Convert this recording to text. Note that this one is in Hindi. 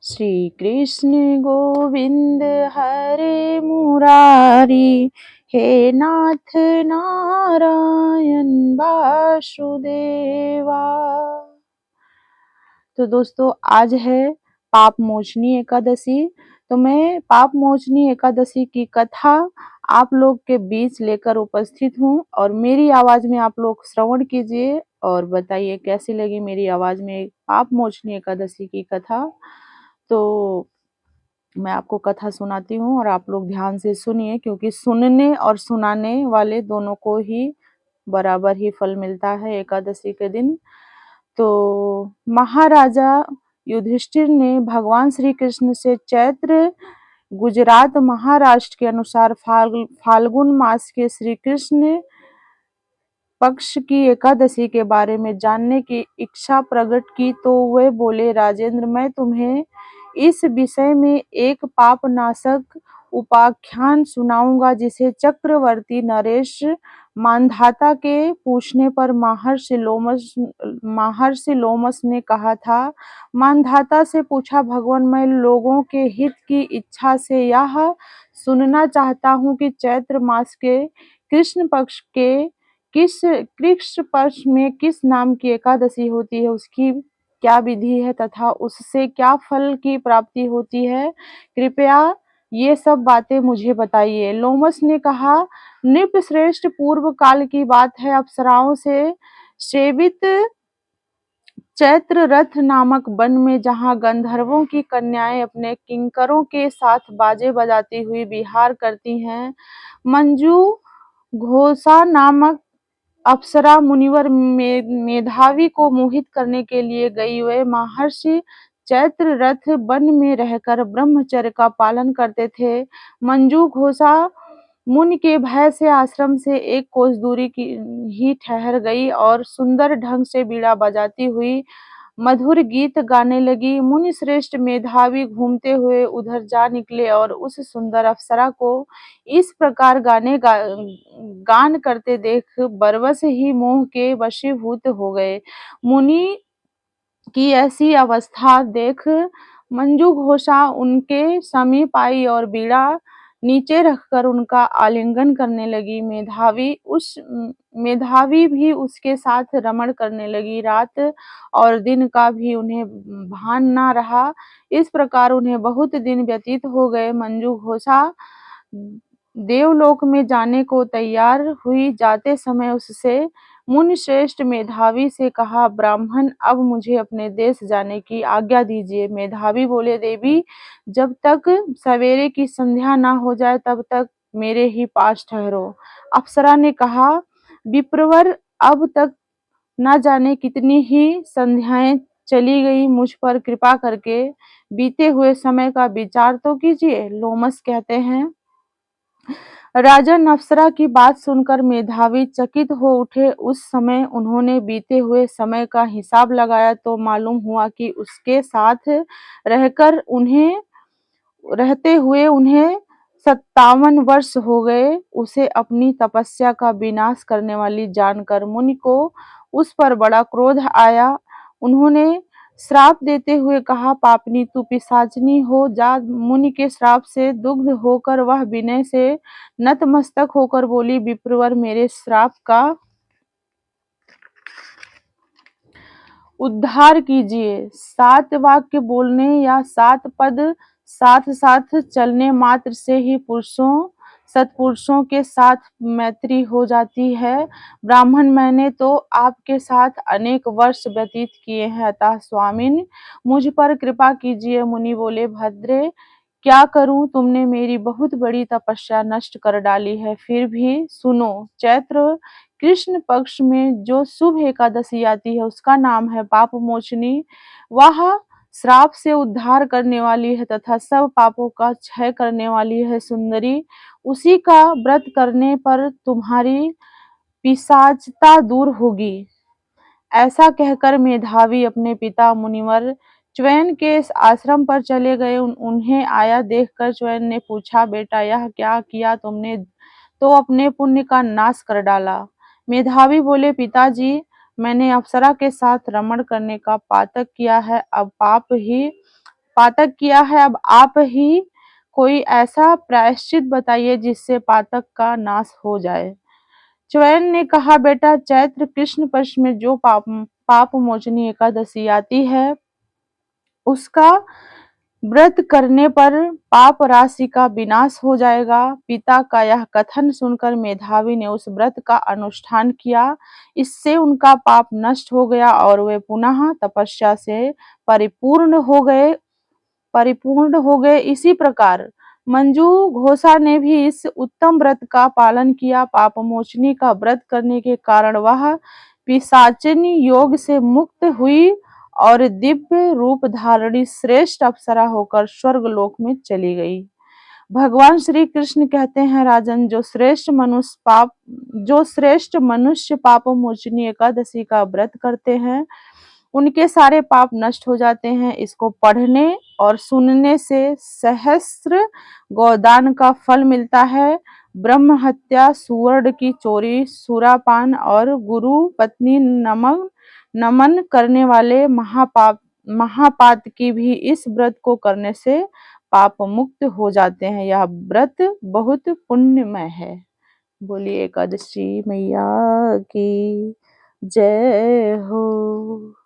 श्री कृष्ण गोविंद हरे मुरारी, हे नाथ नारायण वासुदेवा। तो दोस्तों आज है पाप मोचनी एकादशी। तो मैं पाप मोचनी एकादशी की कथा आप लोग के बीच लेकर उपस्थित हूँ और मेरी आवाज में आप लोग श्रवण कीजिए और बताइए कैसी लगी मेरी आवाज में पाप मोचनी एकादशी की कथा। तो मैं आपको कथा सुनाती हूँ और आप लोग ध्यान से सुनिए, क्योंकि सुनने और सुनाने वाले दोनों को ही बराबर ही फल मिलता है एकादशी के दिन। तो महाराजा युधिष्ठिर ने भगवान श्री कृष्ण से चैत्र गुजरात महाराष्ट्र के अनुसार फाल्गुन मास के श्री कृष्ण पक्ष की एकादशी के बारे में जानने की इच्छा प्रकट की। तो वे बोले, राजेंद्र, मैं तुम्हें इस विषय में एक पापनाशक उपाख्यान सुनाऊंगा जिसे चक्रवर्ती नरेश मांधाता के पूछने पर महर्षि लोमस ने कहा था। मांधाता से पूछा, भगवान, मैं लोगों के हित की इच्छा से यह सुनना चाहता हूँ कि चैत्र मास के कृष्ण पक्ष के किस कृष्ण पक्ष में किस नाम की एकादशी होती है, उसकी क्या विधि है तथा उससे क्या फल की प्राप्ति होती है। कृपया ये सब बातें मुझे बताइए। लोमस ने कहा, नृपश्रेष्ठ, पूर्व काल की बात है। अप्सराओं से सेवित चैत्र रथ नामक वन में, जहाँ गंधर्वों की कन्याएं अपने किंकरों के साथ बाजे बजाती हुई विहार करती हैं, मंजू घोषा नामक अप्सरा मुनिवर मेधावी को मोहित करने के लिए गई। वे महर्षि चैत्र रथ वन में रहकर ब्रह्मचर्य का पालन करते थे। मंजू घोषा मुनि के भय से आश्रम से एक कोस दूरी की ही ठहर गई और सुंदर ढंग से बीड़ा बजाती हुई मधुर गीत गाने लगी। मुनि श्रेष्ठ मेधावी घूमते हुए उधर जा निकले और उस सुंदर अप्सरा को इस प्रकार गान करते देख बरबस ही मोह के वशीभूत हो गए। मुनि की ऐसी अवस्था देख मंजू घोषा उनके समीप आई और बीड़ा नीचे रखकर उनका आलिंगन करने लगी। मेधावी भी उसके साथ रमण करने लगी। रात और दिन का भी उन्हें भान ना रहा। इस प्रकार उन्हें बहुत दिन व्यतीत हो गए। मंजू घोषा देवलोक में जाने को तैयार हुई। जाते समय उससे मुनि श्रेष्ठ मेधावी से कहा, ब्राह्मण, अब मुझे अपने देश जाने की आज्ञा दीजिए। मेधावी बोले, देवी, जब तक सवेरे की संध्या ना हो जाए तब तक मेरे ही पास ठहरो। अप्सरा ने कहा, विप्रवर, अब तक न जाने कितनी ही संध्याएं चली गई, मुझ पर कृपा करके बीते हुए समय का विचार तो कीजिए। लोमस कहते हैं, राजन, अप्सरा की बात सुनकर मेधावी चकित हो उठे। उस समय उन्होंने बीते हुए समय का हिसाब लगाया तो मालूम हुआ कि उसके साथ रहते हुए उन्हें 57 वर्ष हो गए। उसे अपनी तपस्या का विनाश करने वाली जानकर मुनि को उस पर बड़ा क्रोध आया। उन्होंने श्राप देते हुए कहा, पापनी, तू पिशाचनी हो जा। मुनि के श्राप से दुग्ध होकर वह विनय से नतमस्तक होकर बोली, विप्रवर, मेरे श्राप का उद्धार कीजिए। 7 वाक्य बोलने या 7 पद साथ साथ चलने मात्र से ही सत्पुरुषों के साथ मैत्री हो जाती है। ब्राह्मण, मैंने तो आपके साथ अनेक वर्ष व्यतीत किए हैं, अतः स्वामिन मुझ पर कृपा कीजिए। मुनि बोले, भद्रे, क्या करूं, तुमने मेरी बहुत बड़ी तपस्या नष्ट कर डाली है। फिर भी सुनो, चैत्र कृष्ण पक्ष में जो शुभ एकादशी आती है उसका नाम है पाप मोचनी। वह श्राप से उद्धार करने वाली है तथा सब पापों का क्षय करने वाली है। सुंदरी, उसी का व्रत करने पर तुम्हारी पिशाचता दूर होगी। ऐसा कहकर मेधावी अपने पिता मुनिवर च्वयन के आश्रम पर चले गए। उन्हें आया देखकर च्वयन ने पूछा, बेटा, यह क्या किया तुमने? तो अपने पुण्य का नाश कर डाला। मेधावी बोले, पिताजी, मैंने अप्सरा के साथ रमण करने का पातक किया है, अब पाप ही पातक किया है, अब आप ही कोई ऐसा प्रायश्चित बताइए जिससे पातक का नाश हो जाए। च्यवन ने कहा, बेटा, चैत्र कृष्ण पक्ष में जो पाप मोचनी एकादशी आती है, उसका व्रत करने पर पाप राशि का विनाश हो जाएगा। पिता का यह कथन सुनकर मेधावी ने उस व्रत का अनुष्ठान किया। इससे उनका पाप नष्ट हो गया और वे पुनः तपस्या से परिपूर्ण हो गए। इसी प्रकार मंजू घोषा ने भी इस उत्तम व्रत का पालन किया। पापमोचनी का व्रत करने के कारण वह पिशाचिनी योग से मुक्त हुई और दिव्य रूप धारणी श्रेष्ठ अप्सरा होकर स्वर्गलोक में चली गई। भगवान श्री कृष्ण कहते हैं, राजन, जो श्रेष्ठ मनुष्य पाप मोचनी एकादशी का व्रत करते हैं, उनके सारे पाप नष्ट हो जाते हैं। इसको पढ़ने और सुनने से सहस्त्र गोदान का फल मिलता है। ब्रह्म हत्या, सुवर्ण की चोरी, सुरापान और गुरु पत्नी नमन करने वाले महापातकी भी इस व्रत को करने से पाप मुक्त हो जाते हैं। यह व्रत बहुत पुण्यमय है। बोलिए एकादशी मैया की जय हो।